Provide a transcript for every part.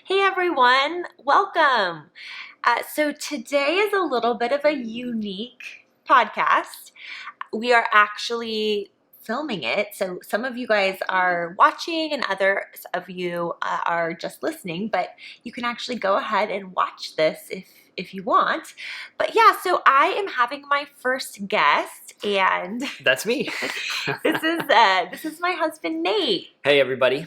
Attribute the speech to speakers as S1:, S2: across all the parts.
S1: Hey everyone, welcome. So today is a little bit of a unique podcast. We are actually filming it. So some of you guys are watching and others of you are just listening, but you can actually go ahead and watch this if you want. But yeah, so I am having my first guest and
S2: That's me.
S1: this is my husband Nate.
S2: Hey, everybody.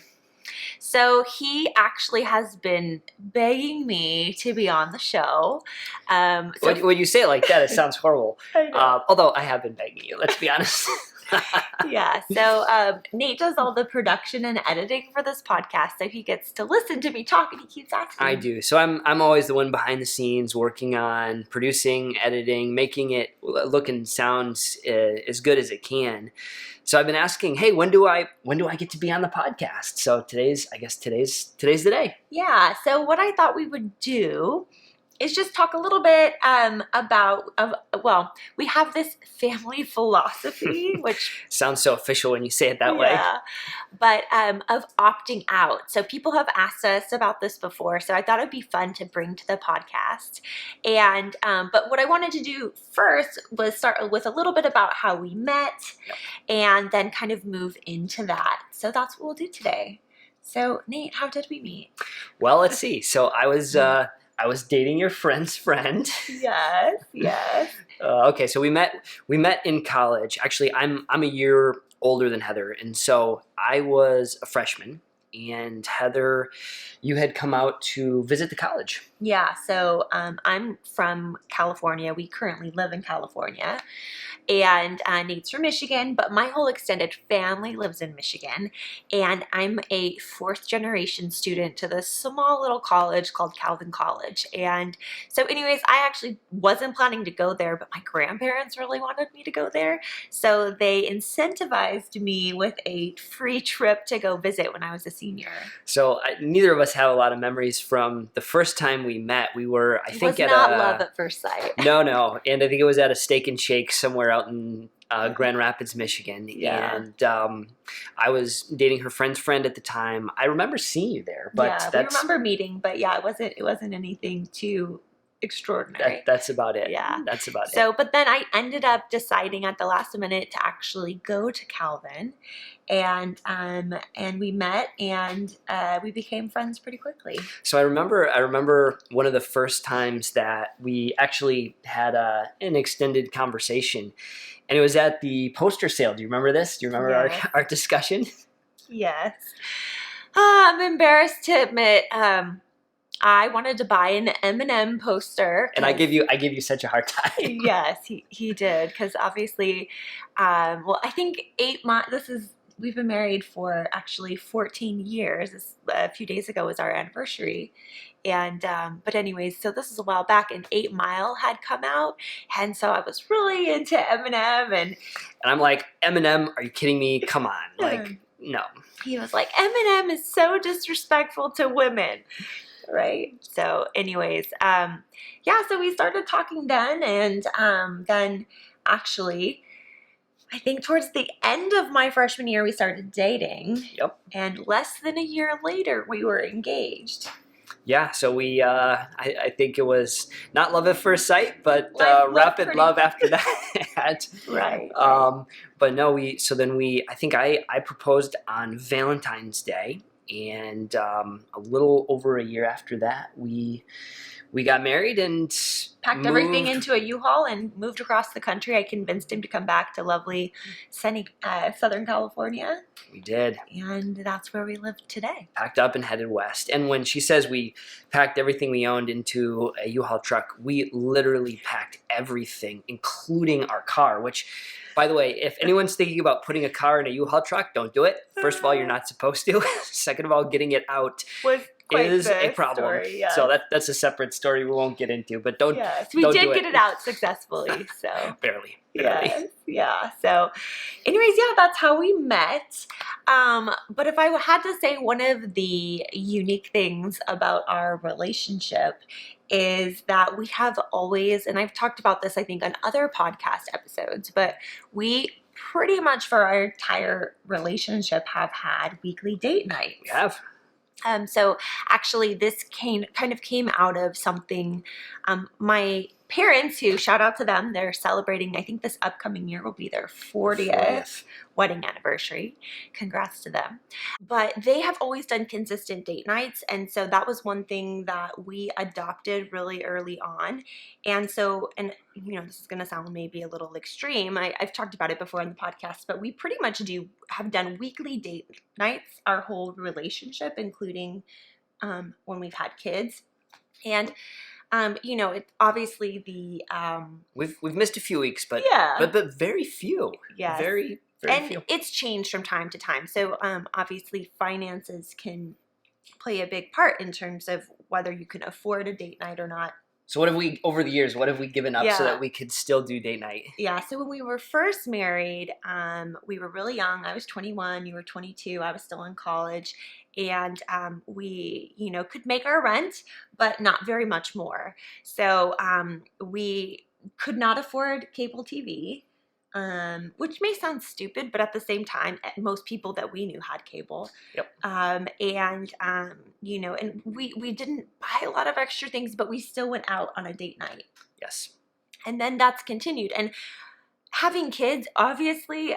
S1: So he actually has been begging me to be on the show.
S2: When you say it like that, it sounds horrible.
S1: I know.
S2: Although I have been begging you, let's be honest.
S1: Yeah, so Nate does all the production and editing for this podcast, so he gets to listen to me talk, and he keeps asking.
S2: I do. So I'm always the one behind the scenes, working on producing, editing, making it look and sound as good as it can. So I've been asking, hey, when do I get to be on the podcast? So today's the day.
S1: Yeah, so what I thought we would do is just talk a little bit we have this family philosophy, which
S2: Sounds so official when you say it that way.
S1: yeah, but of opting out. So people have asked us about this before, so I thought it'd be fun to bring to the podcast. And but what I wanted to do first was start with a little bit about how we met, and then kind of move into that. So that's what we'll do today. So Nate, how did we meet?
S2: Well, let's see. So I was dating your friend's friend.
S1: Yes.
S2: Okay, so we met in college. Actually, I'm a year older than Heather, and so I was a freshman. And Heather, you had come out to visit the college.
S1: Yeah, so I'm from California. We currently live in California. And Nate's from Michigan, but my whole extended family lives in Michigan. And I'm a fourth generation student to this small little college called Calvin College. And so anyways, I actually wasn't planning to go there, but my grandparents really wanted me to go there. So they incentivized me with a free trip to go visit when I was a senior.
S2: So neither of us have a lot of memories from the first time we met. We were, I think,
S1: it was not love at first sight.
S2: No, and I think it was at a Steak and Shake somewhere out in Grand Rapids, Michigan.
S1: Yeah.
S2: And I was dating her friend's friend at the time. I remember seeing you there, but
S1: yeah, we remember meeting, but yeah, it wasn't anything too extraordinary.
S2: That's about it.
S1: Yeah.
S2: That's about it.
S1: So, but then I ended up deciding at the last minute to actually go to Calvin, and we met, and we became friends pretty quickly.
S2: So I remember one of the first times that we actually had an extended conversation, and it was at the poster sale. Do you remember this? Do you remember our discussion?
S1: Yes. I'm embarrassed to admit, I wanted to buy an Eminem poster,
S2: and I give you such a hard time.
S1: Yes, he did, because obviously, I think 8 months. We've been married for actually 14 years. A few days ago was our anniversary. And, but anyways, so this is a while back, and 8 Mile had come out. And so I was really into Eminem. And
S2: I'm like, Eminem, are you kidding me? Come on. Like, no.
S1: He was like, Eminem is so disrespectful to women. Right. So anyways, so we started talking then. And then actually, I think towards the end of my freshman year, we started dating.
S2: Yep.
S1: And less than a year later, we were engaged.
S2: Yeah, so we, I think it was not love at first sight, but rapid love after that.
S1: Right.
S2: But no, I think I proposed on Valentine's Day, and a little over a year after that, we got married and
S1: packed everything into a U-Haul and moved across the country. I convinced him to come back to lovely sunny Southern California.
S2: We did.
S1: And that's where we live today.
S2: Packed up and headed west. And when she says we packed everything we owned into a U-Haul truck, we literally packed everything, including our car, which, by the way, if anyone's thinking about putting a car in a U-Haul truck, don't do it. First of all, you're not supposed to. Second of all, getting it out is a problem.
S1: Story, yes.
S2: So that's a separate story we won't get into. But don't.
S1: Yes, we
S2: don't
S1: did
S2: do
S1: get it out successfully. So
S2: barely.
S1: Yes, yeah. So, anyways, that's how we met. But if I had to say one of the unique things about our relationship is that we have always, and I've talked about this, I think, on other podcast episodes, but we pretty much for our entire relationship have had weekly date nights.
S2: We have.
S1: So actually this kind of came out of something, my parents, who, shout out to them, they're celebrating, I think this upcoming year will be their 40th wedding anniversary. Congrats to them. But they have always done consistent date nights, and so that was one thing that we adopted really early on. And so, and this is going to sound maybe a little extreme. I've talked about it before on the podcast, but we pretty much have done weekly date nights our whole relationship, including when we've had kids. And it obviously
S2: we've missed a few weeks, but
S1: yeah,
S2: but very few.
S1: Yes.
S2: Very
S1: and
S2: few.
S1: It's changed from time to time. So obviously finances can play a big part in terms of whether you can afford a date night or not.
S2: So over the years, what have we given up so that we could still do date night?
S1: Yeah, so when we were first married, we were really young. I was 21, you were 22, I was still in college. And we, could make our rent, but not very much more. So we could not afford cable TV. Which may sound stupid, but at the same time, most people that we knew had cable.
S2: Yep.
S1: And we didn't buy a lot of extra things, but we still went out on a date night.
S2: Yes.
S1: And then that's continued. And having kids, obviously,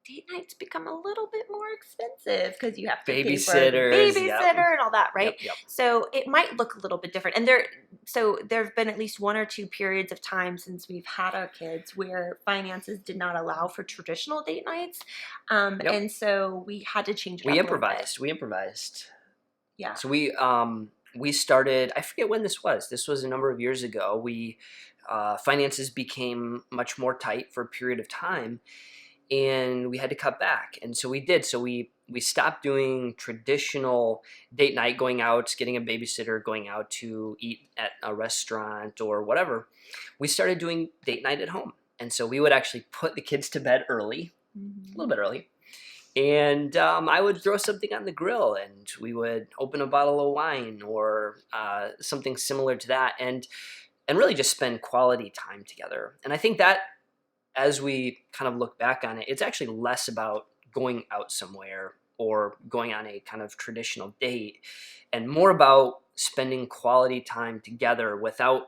S1: date nights become a little bit more expensive because you have to pay for a babysitter and all that, right?
S2: Yep.
S1: So it might look a little bit different. And there have been at least 1 or 2 periods of time since we've had our kids where finances did not allow for traditional date nights. And so we had to change it up.
S2: We improvised.
S1: Yeah.
S2: So we started, I forget when this was. This was a number of years ago. Finances became much more tight for a period of time, and we had to cut back. And so we did. So we stopped doing traditional date night, going out, getting a babysitter, going out to eat at a restaurant or whatever. We started doing date night at home. And so we would actually put the kids to bed early, a little bit early. And I would throw something on the grill, and we would open a bottle of wine or something similar to that, and really just spend quality time together. And I think that, as we kind of look back on it, it's actually less about going out somewhere or going on a kind of traditional date, and more about spending quality time together without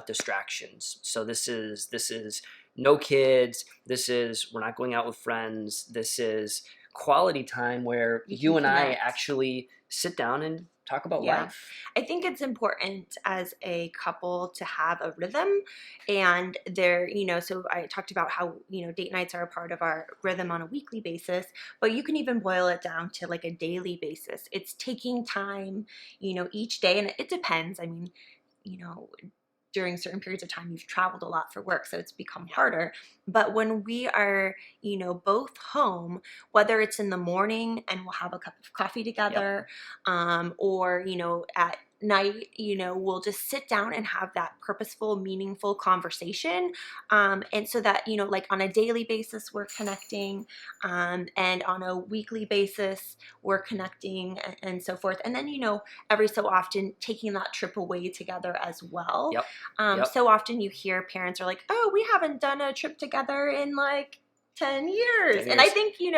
S2: distractions. So this is no kids. This is, we're not going out with friends. This is quality time where you and I actually sit down and talk about life.
S1: I think it's important as a couple to have a rhythm, and so I talked about how, date nights are a part of our rhythm on a weekly basis, but you can even boil it down to like a daily basis. It's taking time, each day, and it depends. I mean, during certain periods of time, you've traveled a lot for work, so it's become harder. But when we are, both home, whether it's in the morning and we'll have a cup of coffee together, or, at night, we'll just sit down and have that purposeful, meaningful conversation. And so that, like on a daily basis, we're connecting, and on a weekly basis, we're connecting, and so forth. And then, every so often taking that trip away together as well. So often you hear parents are like, oh, we haven't done a trip together in like 10 years. And I think, 6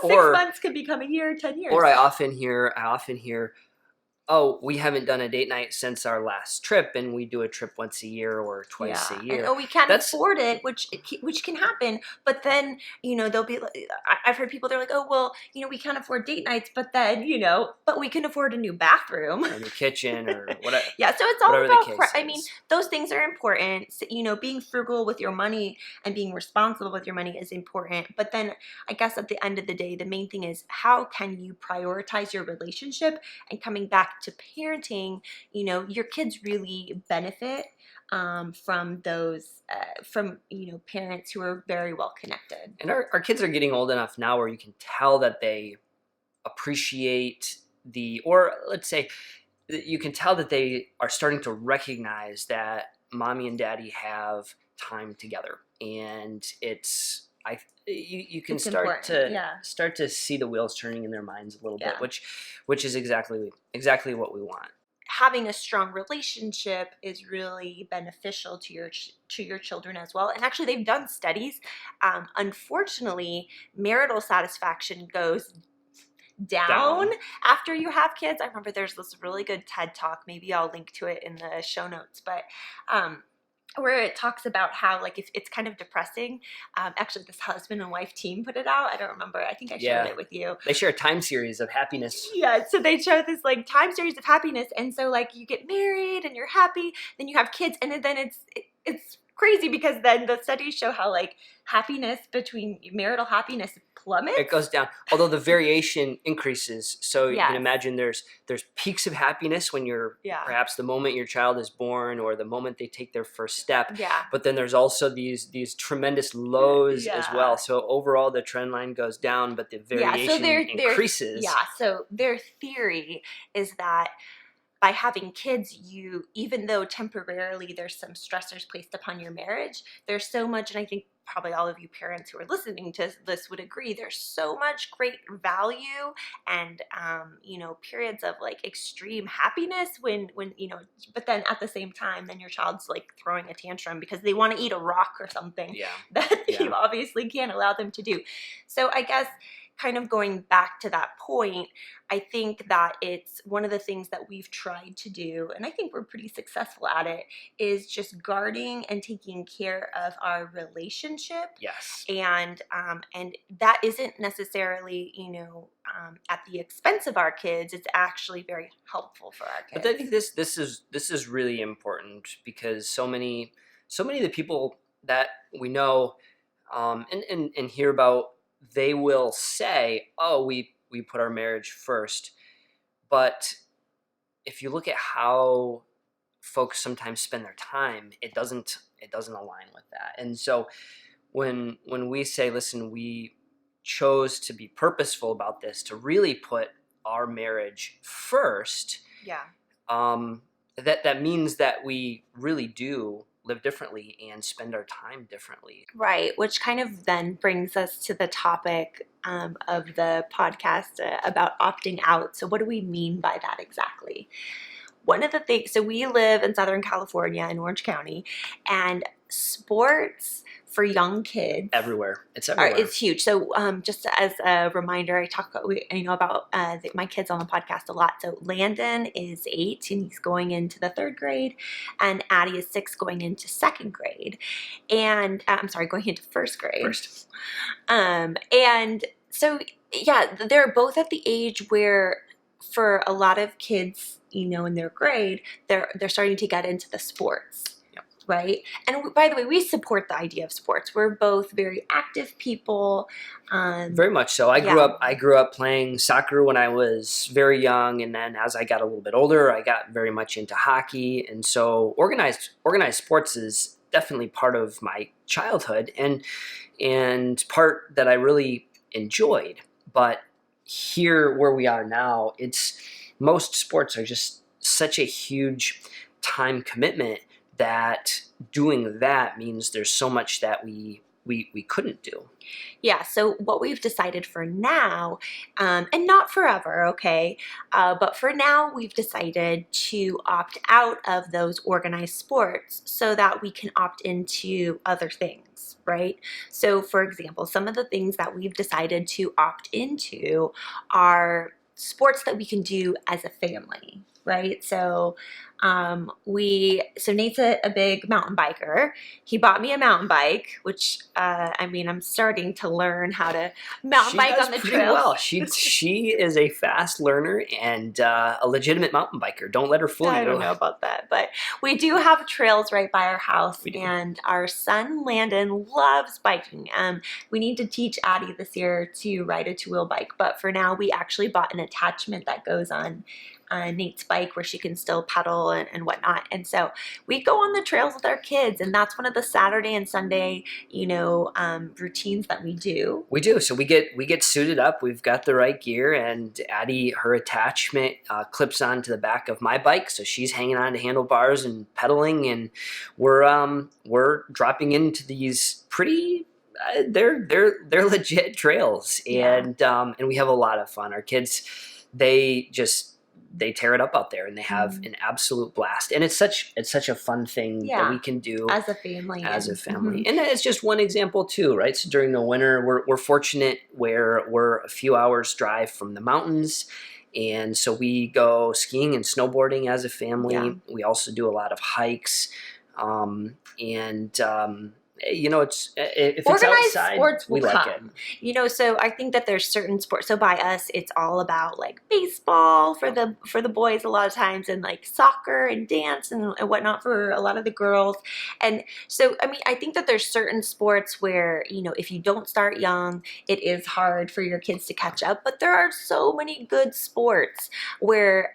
S1: months could become a year, 10 years.
S2: Or I often hear, oh, we haven't done a date night since our last trip, and we do a trip once a year or twice a year.
S1: And, we can't afford it, which can happen. But then, they'll be like, I've heard people, they're like, oh, well, we can't afford date nights, but then, but we can afford a new bathroom.
S2: Or a new kitchen or whatever.
S1: So it's all about, I mean, those things are important. So, being frugal with your money and being responsible with your money is important. But then I guess at the end of the day, the main thing is, how can you prioritize your relationship? And coming back to parenting, your kids really benefit from those, parents who are very well connected.
S2: And our kids are getting old enough now where you can tell that they appreciate or let's say, you can tell that they are starting to recognize that mommy and daddy have time together, and you can start to see the wheels turning in their minds a little bit, which is exactly what we want.
S1: Having a strong relationship is really beneficial to your children as well. And actually, they've done studies. Unfortunately, marital satisfaction goes down after you have kids. I remember there's this really good TED talk. Maybe I'll link to it in the show notes, but where it talks about how like if it's kind of depressing. Actually, this husband and wife team put it out. I don't remember. I think I shared it with you.
S2: They share a time series of happiness.
S1: Yeah, so they show this like time series of happiness, and so like you get married and you're happy, then you have kids, and then it's crazy because then the studies show how like happiness between marital happiness plummets.
S2: It goes down, although the variation increases. So you
S1: Yes.
S2: can imagine there's peaks of happiness when you're perhaps the moment your child is born or the moment they take their first step.
S1: Yeah.
S2: But then there's also these tremendous lows as well. So overall the trend line goes down, but the variation increases.
S1: So their theory is that by having kids, you, even though temporarily there's some stressors placed upon your marriage, there's so much, and I think probably all of you parents who are listening to this would agree, there's so much great value and, periods of like extreme happiness when, but then at the same time, then your child's like throwing a tantrum because they want to eat a rock or something that you obviously can't allow them to do. So I guess kind of going back to that point, I think that it's one of the things that we've tried to do, and I think we're pretty successful at it, is just guarding and taking care of our relationship.
S2: Yes.
S1: And that isn't necessarily, at the expense of our kids. It's actually very helpful for our kids.
S2: But I think this is really important because so many of the people that we know and hear about, they will say, "Oh, we put our marriage first." But if you look at how folks sometimes spend their time, it doesn't align with that. And so when we say, "Listen, we chose to be purposeful about this, to really put our marriage first," that means that we really do live differently and spend our time differently.
S1: Right, which kind of then brings us to the topic of the podcast about opting out. So what do we mean by that exactly? One of the things, so we live in Southern California in Orange County, and sports for young kids
S2: everywhere. It's everywhere.
S1: It's huge. So just as a reminder, I talk about my kids on the podcast a lot. So Landon is 8 and he's going into the 3rd grade, and Addie is 6 going into 2nd grade, and going into 1st grade. And so they're both at the age where for a lot of kids, in their grade, they're starting to get into the sports. Right. And by the way, we support the idea of sports. We're both very active people.
S2: Very much so. I grew up playing soccer when I was very young, and then as I got a little bit older, I got very much into hockey. And so organized sports is definitely part of my childhood and part that I really enjoyed. But here where we are now, most sports are just such a huge time commitment that doing that means there's so much that we couldn't do.
S1: Yeah, so what we've decided for now, and not forever, okay, but for now we've decided to opt out of those organized sports so that we can opt into other things, right? So for example, some of the things that we've decided to opt into are sports that we can do as a family, right? So Nate's a big mountain biker. He bought me a mountain bike, which I'm starting to learn how to mountain bike on the trail.
S2: Well, she is a fast learner and a legitimate mountain biker. Don't let her fool you.
S1: I don't know about that, but we do have trails right by our house, and our son Landon loves biking. We need to teach Addie this year to ride a 2-wheel bike, but for now we actually bought an attachment that goes on Nate's bike where she can still pedal and whatnot. And so we go on the trails with our kids, and that's one of the Saturday and Sunday, routines that we do.
S2: We do. So we get suited up. We've got the right gear, and Addie, her attachment clips onto the back of my bike, so she's hanging on to handlebars and pedaling, and we're dropping into these pretty. They're legit trails, and we have a lot of fun. Our kids, they tear it up out there and they have an absolute blast. And it's such a fun thing that we can do
S1: as a family.
S2: And it's just one example too, right? So during the winter, we're fortunate where we're a few hours drive from the mountains. And so we go skiing and snowboarding as a family.
S1: Yeah.
S2: We also do a lot of hikes. It's if
S1: organized
S2: it's outside,
S1: sports will
S2: we like
S1: come.
S2: it.
S1: So I think that there's certain sports. So by us, it's all about like baseball for the boys a lot of times, and like soccer and dance and whatnot for a lot of the girls. And so I mean, I think that there's certain sports where if you don't start young, it is hard for your kids to catch up. But there are so many good sports where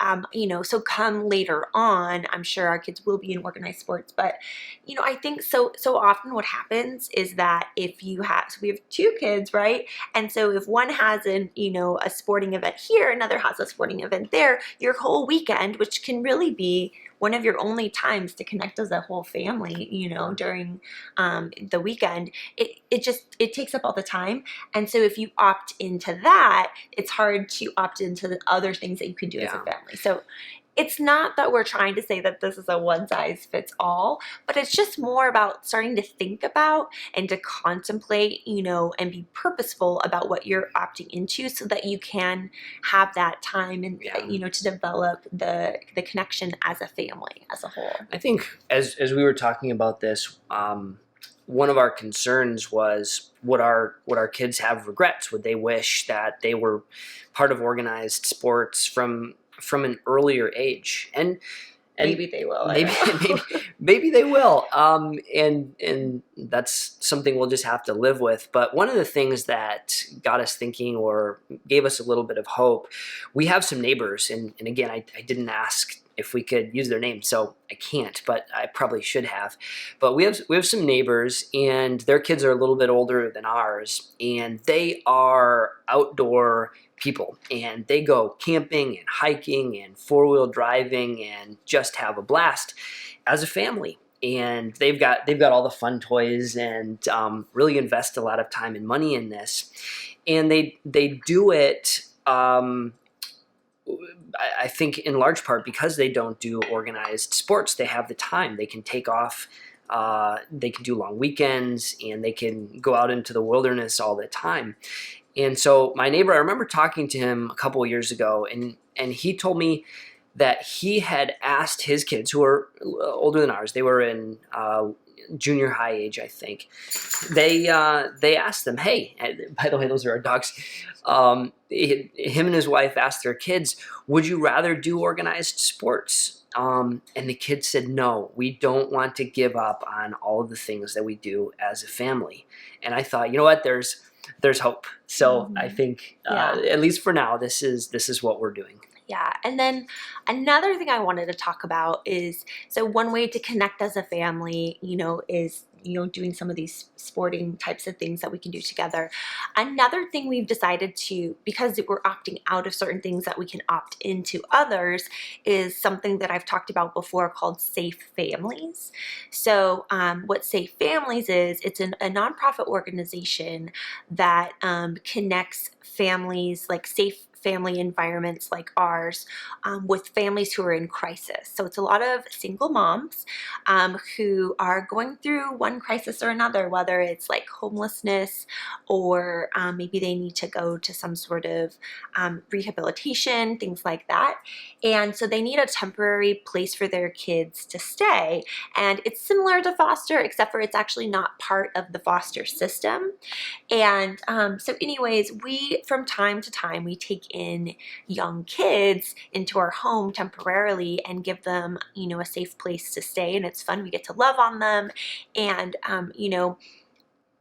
S1: so come later on, I'm sure our kids will be in organized sports. But I think so often what happens is that if you have, so we have two kids, right? And so if one has a sporting event here, another has a sporting event there, your whole weekend, which can really be one of your only times to connect as a whole family, during the weekend, it takes up all the time. And so if you opt into that, it's hard to opt into the other things that you can do as a family. So it's not that we're trying to say that this is a one size fits all, but it's just more about starting to think about and to contemplate, and be purposeful about what you're opting into so that you can have that time and, to develop the connection as a family as a whole.
S2: I think as we were talking about this, one of our concerns was would our kids have regrets? Would they wish that they were part of organized sports from an earlier age? And
S1: maybe they will.
S2: Maybe they will. And that's something we'll just have to live with. But one of the things that got us thinking or gave us a little bit of hope, we have some neighbors, and again, I didn't ask if we could use their names, so I can't, but I probably should have. But we have some neighbors, and their kids are a little bit older than ours, and they are outdoor people, and they go camping and hiking and four-wheel driving and just have a blast as a family. And they've got all the fun toys and really invest a lot of time and money in this. And they do it, I think in large part because they don't do organized sports. They have the time. They can take off. They can do long weekends, and they can go out into the wilderness all the time. And so my neighbor, I remember talking to him a couple of years ago, and he told me that he had asked his kids, who are older than ours, they were in junior high age, I think. They asked them, hey, by the way, those are our dogs. Him and his wife asked their kids, would you rather do organized sports? And the kids said, no, we don't want to give up on all of the things that we do as a family. And I thought, you know what, there's hope. So I think, at least for now, this is what we're doing.
S1: Yeah. And then another thing I wanted to talk about is, so one way to connect as a family, is, doing some of these sporting types of things that we can do together. Another thing we've decided to, because we're opting out of certain things that we can opt into others, is something that I've talked about before called Safe Families. So what Safe Families is, it's a nonprofit organization that connects families, like safe family environments like ours, with families who are in crisis. So it's a lot of single moms who are going through one crisis or another, whether it's like homelessness or maybe they need to go to some sort of rehabilitation, things like that. And so they need a temporary place for their kids to stay. And it's similar to foster, except for it's actually not part of the foster system. And so anyways, from time to time, we take in young kids into our home temporarily and give them, a safe place to stay. And it's fun. We get to love on them. And,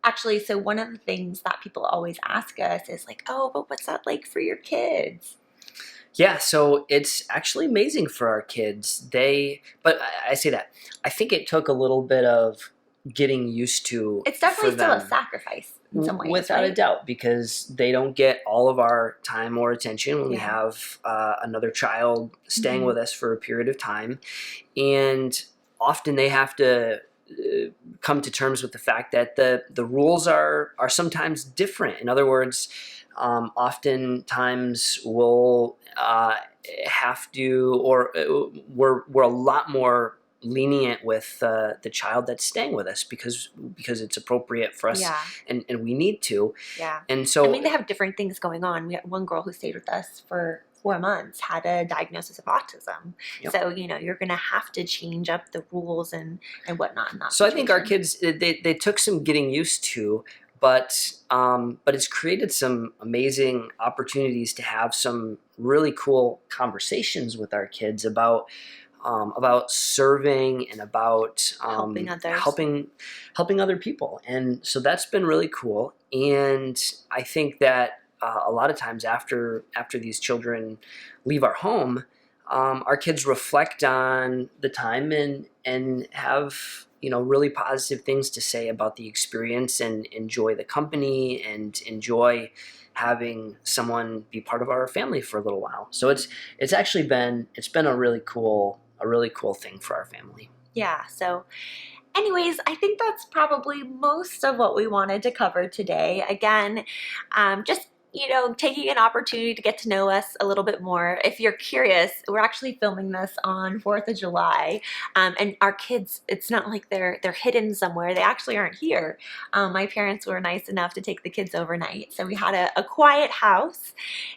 S1: actually, so one of the things that people always ask us is like, oh, but what's that like for your kids?
S2: Yeah, so it's actually amazing for our kids. But I say that, I think it took a little bit of getting used to.
S1: It's definitely still a sacrifice in some ways,
S2: without a doubt, because they don't get all of our time or attention when we have another child staying with us for a period of time. And often they have to come to terms with the fact that the rules are sometimes different. In other words, oftentimes we'll have to, or we're a lot more lenient with the child that's staying with us because it's appropriate for us,
S1: Yeah.
S2: and we need to.
S1: Yeah.
S2: And so
S1: I mean, they have different things going on. We had one girl who stayed with us for 4 months, had a diagnosis of autism.
S2: Yep.
S1: So, you're going to have to change up the rules and whatnot in that
S2: So I think our
S1: situation.
S2: kids, they took some getting used to, but it's created some amazing opportunities to have some really cool conversations with our kids about serving and about
S1: Helping others.
S2: helping other people. And so that's been really cool. And I think that a lot of times after these children leave our home, our kids reflect on the time and have really positive things to say about the experience and enjoy the company and enjoy having someone be part of our family for a little while. So it's actually been a really cool thing for our family.
S1: Yeah. So, anyways, I think that's probably most of what we wanted to cover today. Again, just taking an opportunity to get to know us a little bit more. If you're curious, we're actually filming this on 4th of July, and our kids, it's not like they're hidden somewhere. They actually aren't here. My parents were nice enough to take the kids overnight, so we had a quiet house,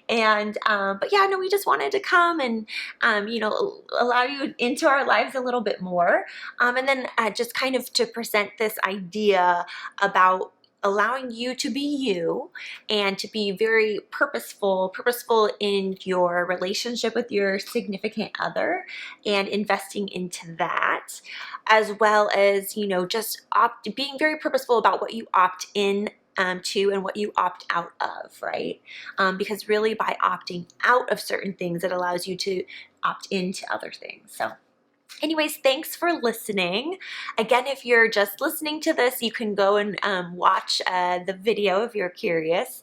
S1: and but yeah, no, we just wanted to come and allow you into our lives a little bit more, and then just kind of to present this idea about allowing you to be you and to be very purposeful in your relationship with your significant other and investing into that, as well as just being very purposeful about what you opt in to and what you opt out of, right? Because really by opting out of certain things, it allows you to opt into other things. So anyways, thanks for listening. Again, if you're just listening to this, you can go and watch the video if you're curious.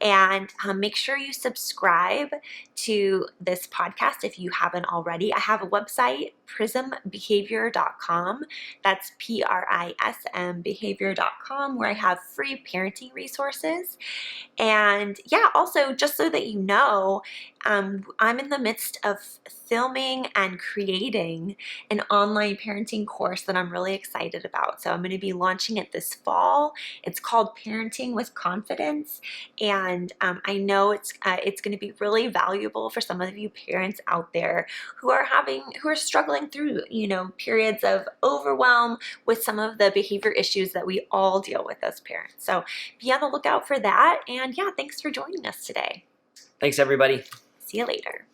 S1: And make sure you subscribe to this podcast if you haven't already. I have a website, prismbehavior.com. That's PRISM behavior.com, where I have free parenting resources. And yeah, also just so that you know, I'm in the midst of filming and creating an online parenting course that I'm really excited about. So I'm going to be launching it this fall. It's called Parenting with Confidence, and I know it's going to be really valuable for some of you parents out there who are struggling through periods of overwhelm with some of the behavior issues that we all deal with as parents. So be on the lookout for that. And yeah, thanks for joining us today.
S2: Thanks, everybody.
S1: See you later.